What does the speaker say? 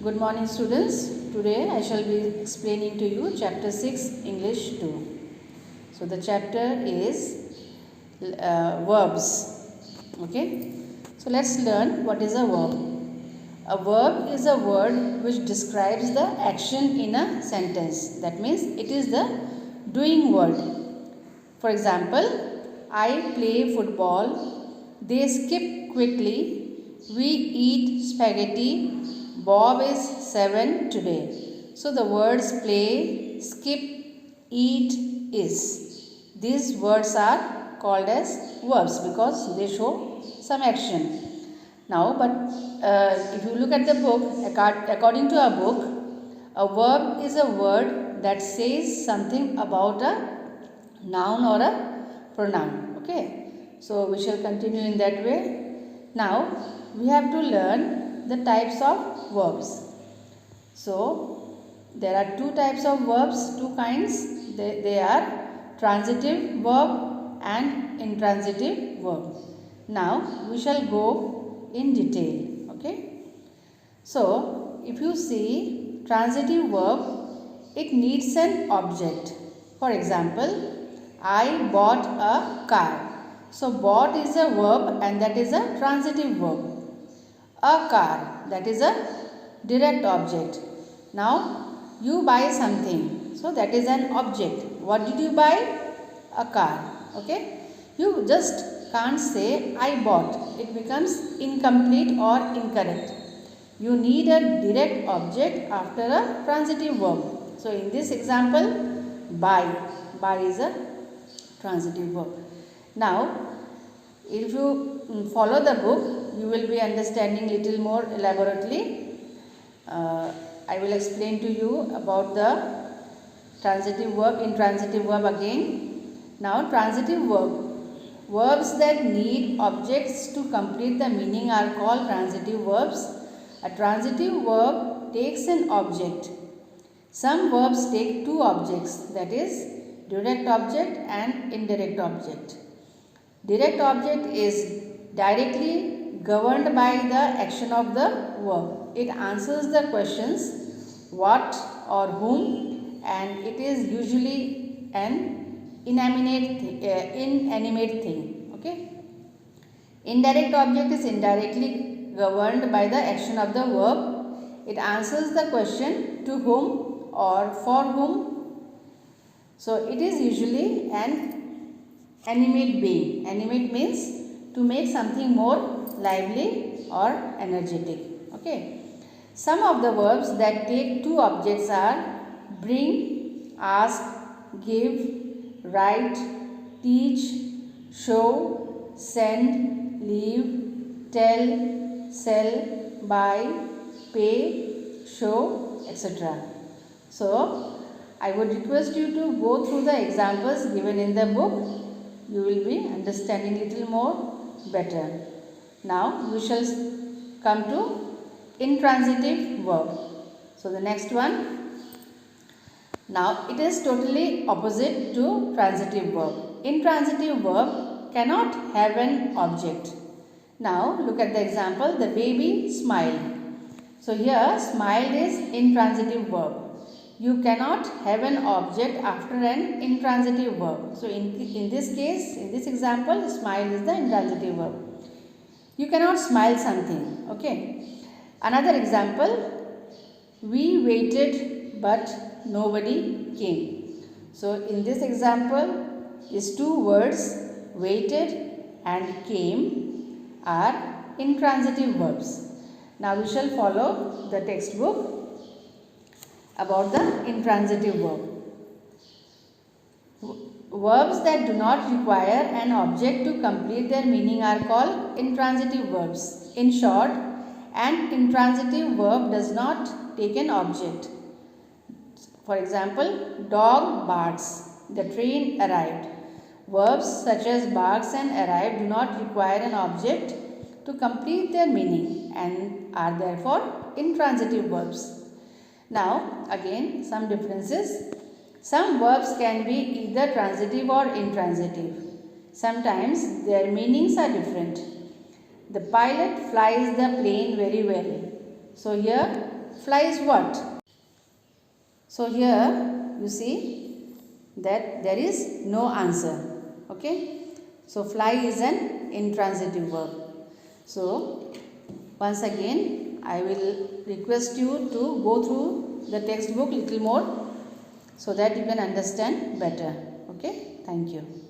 Good morning students. Today I shall be explaining to you chapter 6 English 2. So the chapter is verbs. Okay. So let's learn what is a verb. A verb is a word which describes the action in a sentence. That means it is the doing word. For example, I play football, they skip quickly, we eat spaghetti, Bob is 7 today. So the words play, skip, eat, is. These words are called as verbs because they show some action. Now, but if you look at the book, according to a book, a verb is a word that says something about a noun or a pronoun. Okay. So we shall continue in that way. Now, we have to learn the types of verbs. So, there are two types of verbs, two kinds. They are transitive verb and intransitive verb. Now, we shall go in detail. Okay. So, if you see transitive verb, it needs an object. For example, I bought a car. So, bought is a verb and that is a transitive verb. A car, that is a direct object. Now, you buy something. So, that is an object. What did you buy? A car. Okay. You just can't say I bought. It becomes incomplete or incorrect. You need a direct object after a transitive verb. So, in this example, buy. Buy is a transitive verb. Now, if you follow the book, you will be understanding little more elaborately. I will explain to you about the transitive verb, intransitive verb again. Now, transitive verb. Verbs that need objects to complete the meaning are called transitive verbs. A transitive verb takes an object. Some verbs take two objects, that is, direct object and indirect object. Direct object is directly governed by the action of the verb. It answers the questions what or whom, and it is usually an inanimate thing. Okay. Indirect object is indirectly governed by the action of the verb. It answers the question to whom or for whom. So it is usually an animate being. Animate means to make something more lively or energetic. Okay. Some of the verbs that take two objects are bring, ask, give, write, teach, show, send, leave, tell, sell, buy, pay, show, etc. So, I would request you to go through the examples given in the book. You will be understanding little more better. Now, we shall come to intransitive verb. So, the next one. Now, it is totally opposite to transitive verb. Intransitive verb cannot have an object. Now, look at the example. The baby smiled. So, here smiled is intransitive verb. You cannot have an object after an intransitive verb. So, in this case, in this example, smile is the intransitive verb. You cannot smile something. Okay. Another example, we waited but nobody came. So, in this example, these two words, waited and came, are intransitive verbs. Now, we shall follow the textbook about the intransitive verb. Verbs that do not require an object to complete their meaning are called intransitive verbs. In short, an intransitive verb does not take an object. For example, dog barks, the train arrived. Verbs such as barks and arrive do not require an object to complete their meaning and are therefore intransitive verbs. Now, again, some differences. Some verbs can be either transitive or intransitive. Sometimes their meanings are different. The pilot flies the plane very well. So, here fly is what? So here you see that there is no answer. Okay. So fly is an intransitive verb. So once again I will request you to go through the textbook little more so that you can understand better. Okay. Thank you.